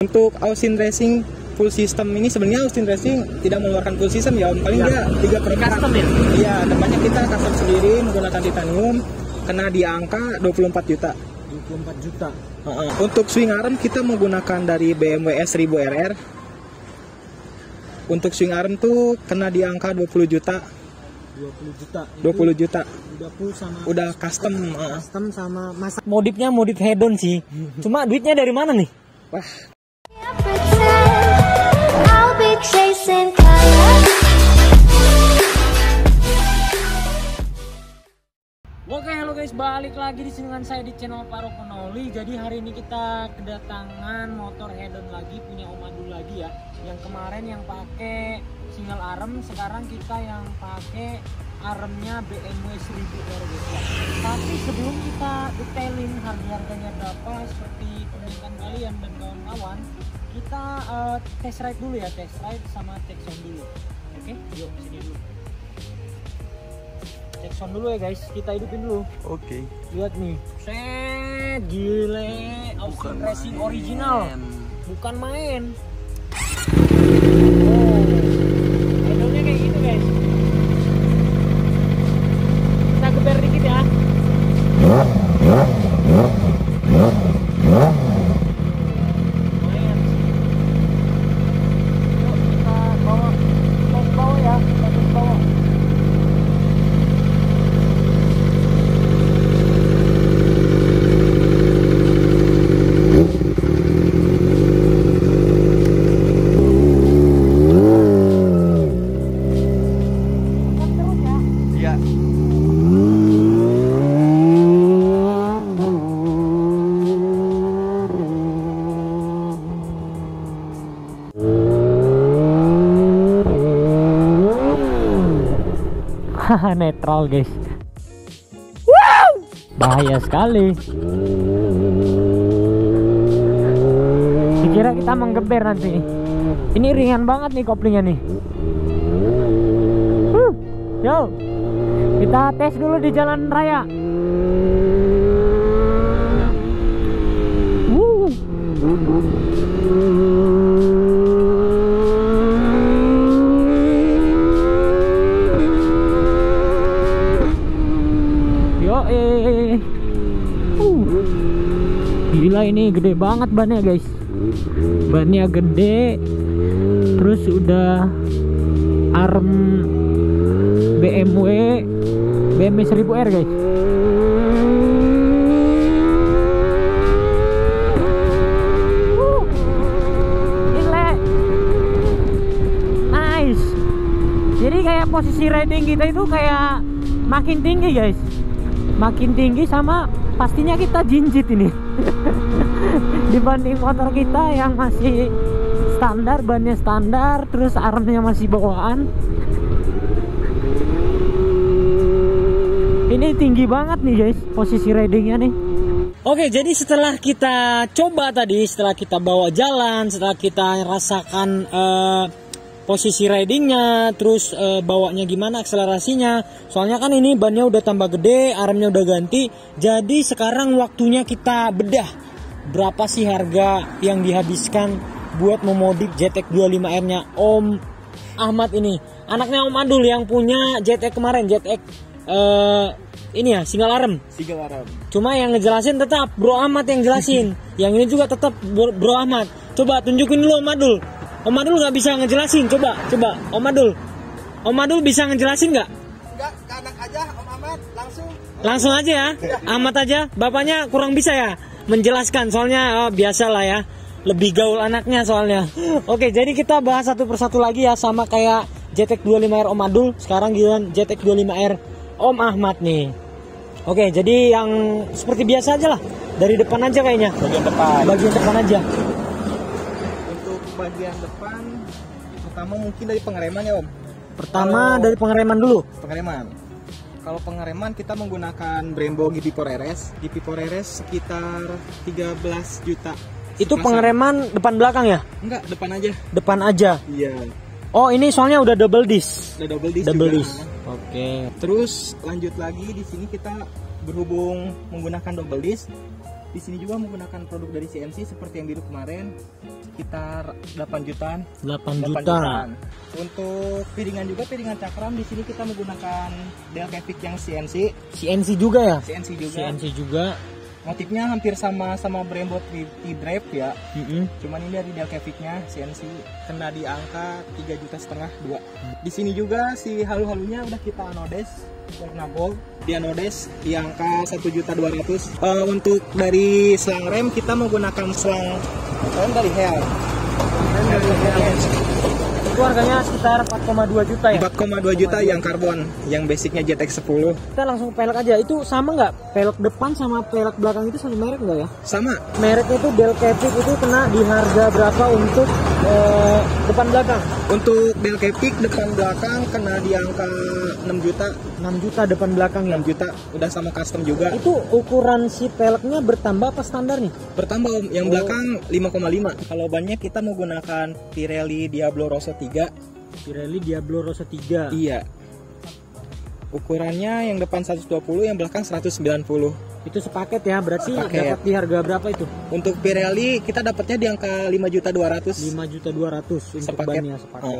Untuk Austin Racing full system ini sebenarnya Austin Racing tidak mengeluarkan full system ya Om. Paling dia 3/4. Custom ya? Iya, depannya kita custom sendiri menggunakan titanium, kena di angka 24 juta. 24 juta. Untuk swing arm kita menggunakan dari BMW S1000 RR. Untuk swing arm tuh kena di angka 20 juta. 20 juta. 20 juta. Udah full sama Udah custom. custom sama masak. Modifnya modif hedon sih. Cuma duitnya dari mana nih? Wah. Oke, halo guys, balik lagi di sini dengan saya di channel Paro Konoli. Jadi hari ini kita kedatangan motor hedon lagi, punya Om Adul lagi ya. Yang kemarin yang pakai single arm, sekarang kita yang pakai armnya BMW 1000 R guys ya. Tapi sebelum kita detailin harga-harganya berapa seperti pemilikan kalian dan kawan-kawan, kita test ride dulu ya, test ride sama check sound dulu. Oke, yuk sini dulu. Check sound dulu ya guys, kita hidupin dulu. Oke. Lihat nih, set gile, Austin Racing original, bukan main. Oh, hedonnya kayak gitu guys. Kita geber dikit ya. Lumayan sih. Yuk kita bawa ke bawah ya, kita ke bawah. Netral guys. Wow, bahaya sekali. Dikira kita menggeber nanti. Ini ringan banget nih koplingnya nih. Yo, kita tes dulu di jalan raya. Gila, ini gede banget bannya guys. Bannya gede, terus udah arm BMW 1000 R guys. Gila, nice. Jadi kayak posisi riding kita itu kayak makin tinggi guys, makin tinggi, sama pastinya kita jinjit ini dibanding motor kita yang masih standar, bannya standar, terus armnya masih bawaan. Ini tinggi banget nih guys posisi ridingnya nih. Oke, jadi setelah kita coba tadi, setelah kita bawa jalan, setelah kita rasakan posisi ridingnya, terus bawanya gimana, akselerasinya. Soalnya kan ini bannya udah tambah gede, armnya udah ganti. Jadi sekarang waktunya kita bedah berapa sih harga yang dihabiskan buat memodif JTX 25R-nya Om Ahmad ini. Anaknya Om Adul yang punya JTX kemarin, JTX ini ya, single arm. Single arm. Cuma yang ngejelasin tetap Bro Ahmad yang jelasin. Yang ini juga tetap Bro Ahmad. Coba tunjukin dulu Om Adul. Om Adul nggak bisa ngejelasin, coba Om Adul. Om Adul bisa ngejelasin nggak? Enggak, ke anak aja Om Ahmad Langsung aja ya, Ahmad aja. Bapaknya kurang bisa ya menjelaskan, soalnya biasa lah ya, lebih gaul anaknya soalnya. Oke, jadi kita bahas satu persatu lagi ya, sama kayak JTX 25R Om Adul, sekarang giliran JTX 25R Om Ahmad nih. Oke, jadi yang seperti biasa aja lah, dari depan aja kayaknya. Bagian depan aja. Bagian depan pertama mungkin dari pengereman ya Om. Dari pengereman dulu. Pengereman. Kalau pengereman kita menggunakan Brembo GP4 RS. GP4 RS sekitar 13 juta. Itu pengereman depan belakang ya? Enggak, depan aja. Depan aja. Iya. Oh, ini soalnya udah double disc. Udah double disc. Double juga. disc. Oke. Terus lanjut lagi di sini kita berhubung menggunakan double disc. Di sini juga menggunakan produk dari CMC seperti yang biru kemarin. sekitar 8 jutaan. 8 juta. Untuk piringan juga, piringan cakram di sini kita menggunakan Delcavic yang CNC. CNC juga ya? CNC juga. CNC juga. Motifnya hampir sama Brembo T-Drive ya. Cuman ini dari Delcavicnya CNC, kena di angka 3,5 juta 2. Di sini juga si halu-halunya udah kita anodes warna gold, di anodes di angka 1.200.000. Untuk dari selang rem kita menggunakan selang rem dari Hel. Itu harganya sekitar 4,2 juta ya? 4,2 juta yang karbon, yang basicnya JTX10. Kita langsung pelek aja, itu sama nggak? Pelek depan sama pelek belakang itu satu merek nggak ya? Sama. Mereknya itu Delcavic, itu kena di harga berapa untuk depan belakang? Untuk Delcavic depan belakang kena di angka 6 juta. 6 juta depan belakang ya? 6 juta, udah sama custom juga. Itu ukuran si peleknya bertambah apa standar nih? Bertambah Om, yang belakang 5,5. Kalau bannya kita menggunakan Pirelli Diablo Rosso 3. Pirelli Diablo Rosso 3. Iya. Ukurannya yang depan 120, yang belakang 190. Itu sepaket ya, berarti Sepaket. dapat di harga berapa itu? Untuk Pirelli kita dapatnya di angka 5.200.000. 5.200.000 untuk Sepaket. bannya sepaket.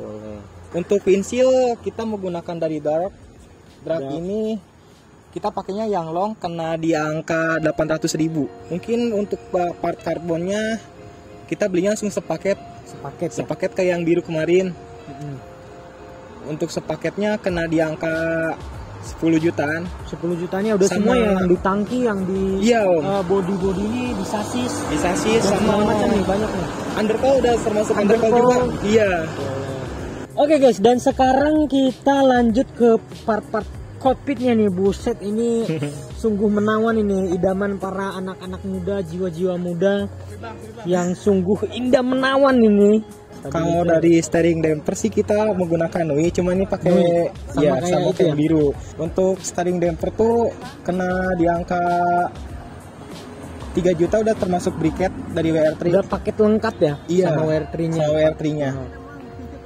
Boleh. Untuk windshield kita menggunakan dari Dark. Dark Dark. ini kita pakainya yang long, kena di angka 800.000. Mungkin untuk part karbonnya kita belinya langsung sepaket. Sepaket ya? Sepaket kayak yang biru kemarin. Mm-mm. Untuk sepaketnya kena di angka 10 jutaan. 10 jutanya udah Sama- semua ya, yang di tangki, yang di Iya Om. body ini, di sasis, Di sasis dan sama segala macam nih, banyak nih. undercowl udah termasuk undercowl Undercowl. juga. Iya. Oke guys, dan sekarang kita lanjut ke part-part cockpitnya nih. Buset, ini sungguh menawan ini, idaman para anak-anak muda, jiwa-jiwa muda yang sungguh indah menawan ini. Kalau dari steering damper sih kita menggunakan Nui, cuma ini pakai Nui. Sama ya kayak sama itu kayak ya? biru. Untuk steering damper tuh kena di angka 3 juta udah termasuk briket dari WR3. Udah paket lengkap ya? Iya. Sama WR3-nya. Sama WR3-nya.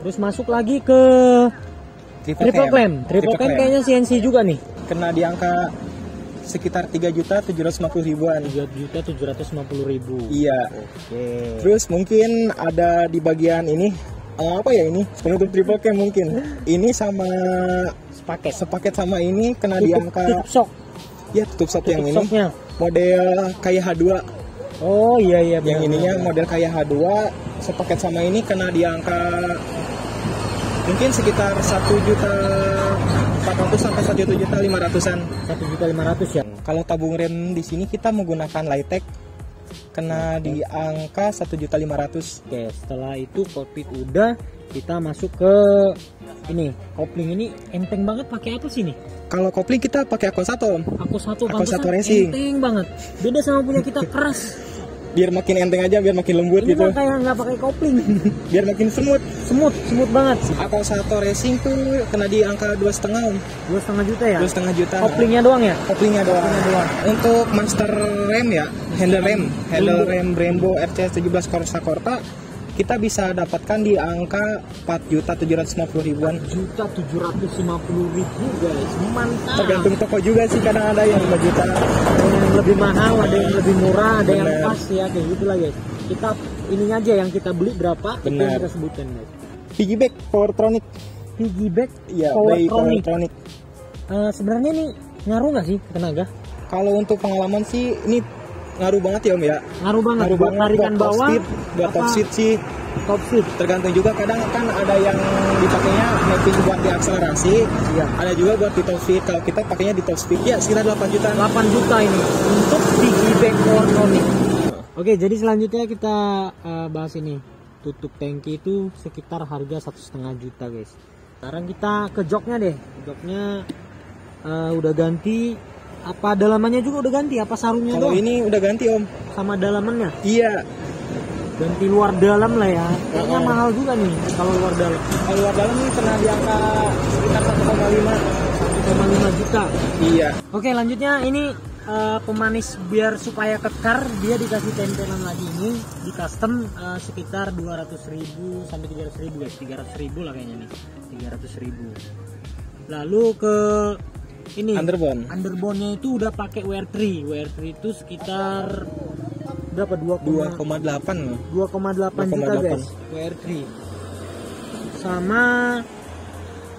Terus masuk lagi ke triple clamp. Triple clamp kayaknya CNC juga nih. Kena di angka sekitar 3.750.000-an. 3.750.000. Iya. Oke. Terus mungkin ada di bagian ini apa ya ini? Penutup triple cam mungkin. Ini sama sepaket sama ini kena di angka tutup sok. ya tutup sok yang ini. Soknya. Model kayak H2. Oh iya iya. Yang ininya model kayak H2 sepaket sama ini kena di angka mungkin sekitar 1.400.000 sampai 1.500.000-an. 1.500.000 ya. Kalau tabung rem di sini kita menggunakan Lightech kena di angka 1.500.000. Oke, setelah itu cockpit udah, kita masuk ke ini. Kopling ini enteng banget, pakai apa sih nih? Kalau kopling kita pakai Ako 1 Om. Aku satu Ako 1 Racing. enteng banget. Beda sama punya kita, keras. Biar makin enteng aja, biar makin lembut Ini gitu. mah kayak nggak pakai kopling. Biar makin smooth. Smooth banget. Ako 1 Racing tuh kena di angka 2,5 Om. 2,5 juta ya? 2,5 juta. Koplingnya doang ya? Koplingnya doang. Untuk master rem ya, handle rem Brembo RC17 Corsa Corta kita bisa dapatkan di angka 4.750.000-an. 4.750.000 guys, mantap. Tergantung toko juga sih, kadang ada yang 5 juta. Ada yang lebih mahal, ada yang lebih murah, ada yang Bener. pas ya, kayak gitulah guys. Kita ini aja yang kita beli berapa, itu yang Bener. kita sebutkan guys. Piggyback Powertronic. Piggyback Iya, by Powertronic. Powertronic. Sebenarnya ini ngaruh nggak sih ke tenaga? Kalau untuk pengalaman sih ini ngaruh banget ya Om ya. Ngaruh banget. Ngaruh Buat banget tarikan buat top bawah, speed, buat top apa? speed sih. Top speed. Tergantung juga, kadang kan ada yang dipakainya mapping buat di akselerasi, Iya. ada juga buat di top speed. Kalau kita pakainya di top speed ya sekitar 8 jutaan. 8 juta ini untuk piggyback Powertronic. Oke, jadi selanjutnya kita bahas ini. Tutup tangki itu sekitar harga 1,5 juta guys. Sekarang kita ke joknya deh. Joknya udah ganti. Apa dalamannya juga udah ganti? Apa sarungnya Kalau doang? ini udah ganti Om. Sama dalamannya? Iya. Ganti luar dalam lah ya. Kayaknya mahal juga nih kalau luar dalam. Kalau luar dalam ini kena di angka sekitar 1,5 juta. Iya. Oke, lanjutnya ini pemanis biar supaya kekar, dia dikasih tempelan lagi ini di custom sekitar 200.000 sampai 300.000 guys. 300.000 lah kayaknya nih. 300.000. Lalu ke ini Underbone. Underbone-nya itu udah pakai WR3. WR3 itu sekitar berapa? 2,8 juta guys. WR3. Sama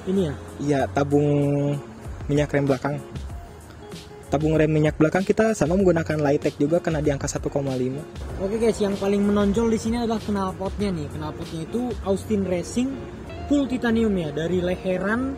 ini ya? Iya, tabung minyak rem belakang. Tabung rem minyak belakang kita sama menggunakan Lightech juga, kena di angka 1,5. Oke guys, yang paling menonjol di sini adalah knalpotnya nih. Knalpotnya itu Austin Racing full titanium ya, dari leheran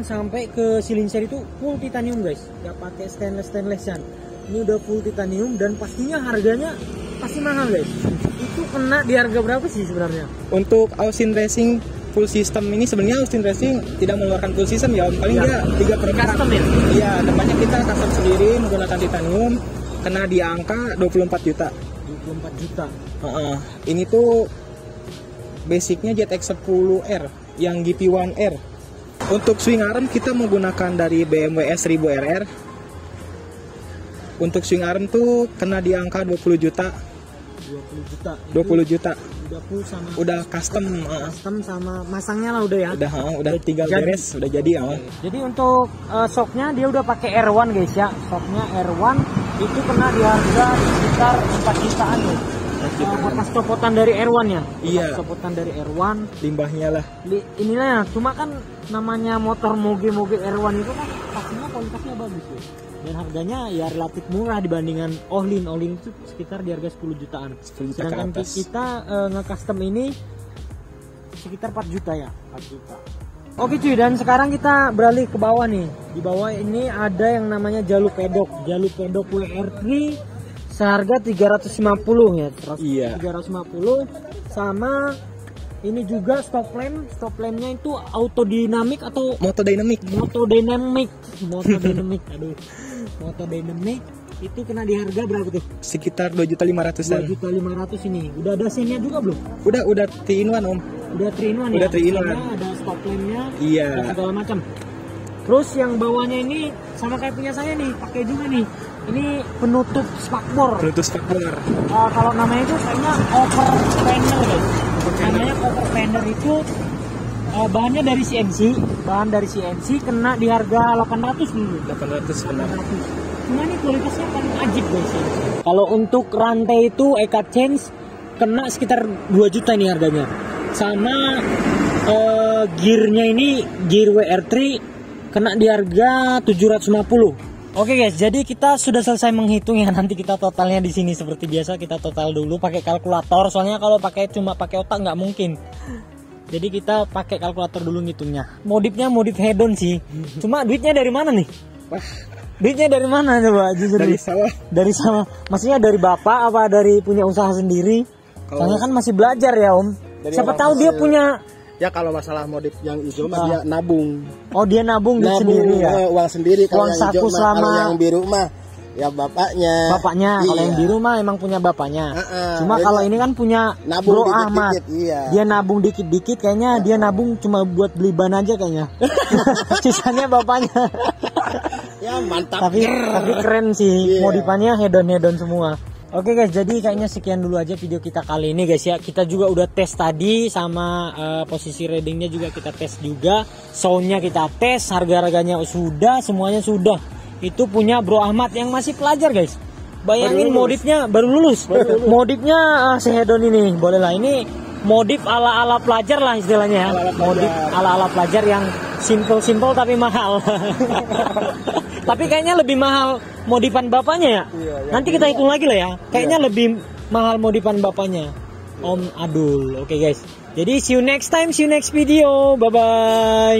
sampai ke silinser itu full titanium guys, nggak pakai stainlessan. Ini udah full titanium dan pastinya harganya pasti mahal guys. Itu kena di harga berapa sih sebenarnya? Untuk Austin Racing full system ini sebenarnya Austin Racing tidak mengeluarkan full system ya, paling dia 3/4 custom ya. Iya, depannya kita custom sendiri menggunakan titanium, kena di angka 24 juta. 24 juta. Ini tuh basicnya ZX10R yang GP1R. Untuk swing arm kita menggunakan dari BMW S1000 RR. Untuk swing arm tuh kena di angka 20 juta. 20 juta. Udah full sama. Udah custom. Custom sama masangnya lah udah ya. Udah tinggal beres, udah jadi. Jadi untuk shocknya dia udah pakai R1 guys ya. Shocknya R1 itu kena di harga sekitar 4 jutaan ya. Bekas copotan dari R1 ya. Iya. Copotan dari R1. Limbahnya lah. Inilah ya. Cuma kan namanya motor moge R1 itu kan pastinya kualitasnya bagus ya. Dan harganya ya relatif murah dibandingkan Ohlin. Ohlin itu sekitar di harga 10 jutaan. 10 juta sedangkan ke atas. Kita nge-custom ini sekitar 4 juta ya. 4 juta. Oke cuy, dan sekarang kita beralih ke bawah nih. Di bawah ini ada yang namanya jalur pedok. Jalur pedok WR3 seharga 350 ya. Iya. 350 sama ini juga stop lampnya itu autodinamik atau motodynamic. Aduh. Motodynamic itu kena di harga berapa tuh? Sekitar 2.500.000. 2.500.000 ini. Udah ada sennya juga belum? Udah 3-in-1 Om. Udah 3-in-1 ya. Udah 3-in-1. Ada stop lampnya. Iya. Dan segala macam. Terus yang bawahnya ini sama kayak punya saya nih, pakai juga nih. Ini penutup spakbor. Kalau namanya itu kayaknya over fender guys. Namanya over fender itu bahannya dari CNC. Bahan dari CNC kena di harga 800 dulu. 800 benar. Cuma ini kualitasnya paling ajib guys. Kalau untuk rantai itu Eka Change kena sekitar 2 juta nih harganya. Sama gearnya ini gear WR3 kena di harga 750. Oke guys, jadi kita sudah selesai menghitung ya. Nanti kita totalnya di sini seperti biasa, kita total dulu pakai kalkulator. Soalnya kalau cuma pakai otak nggak mungkin. Jadi kita pakai kalkulator dulu ngitungnya. Modifnya modif hedon sih. Cuma duitnya dari mana nih? Duitnya dari mana coba? Jujur. Dari sawah. Maksudnya dari bapak apa dari punya usaha sendiri? Soalnya kan masih belajar ya Om. Siapa tahu dia punya. Ya kalau masalah modif yang hijau mah dia nabung. Oh dia nabung sendiri ya? Uang sendiri. Kalau uang yang saku hijau sama. Kalau yang biru mah ya bapaknya. Bapaknya. Iya. Kalau yang biru mah emang punya bapaknya. Cuma Jadi kalau ini kan punya nabung Bro dikit-dikit, Ahmad. iya. Dia nabung dikit-dikit kayaknya dia nabung cuma buat beli ban aja kayaknya. Sisanya bapaknya. Ya mantap. Tapi keren sih. Iya. Modifannya hedon semua. Oke guys, jadi kayaknya sekian dulu aja video kita kali ini guys ya. Kita juga udah tes tadi sama posisi readingnya juga kita tes juga. Soundnya kita tes, harga-harganya sudah, semuanya sudah. Itu punya Bro Ahmad yang masih pelajar guys. Bayangin modifnya baru lulus. Modifnya sehedon ini, boleh lah ini modif ala-ala pelajar lah istilahnya ya. Modif ala-ala pelajar yang simple tapi mahal. Tapi kayaknya lebih mahal modifan bapaknya ya. Nanti kita hitung lagi lah ya. Kayaknya lebih mahal modifan bapaknya Om Adul. Oke guys. Jadi see you next time, see you next video. Bye bye.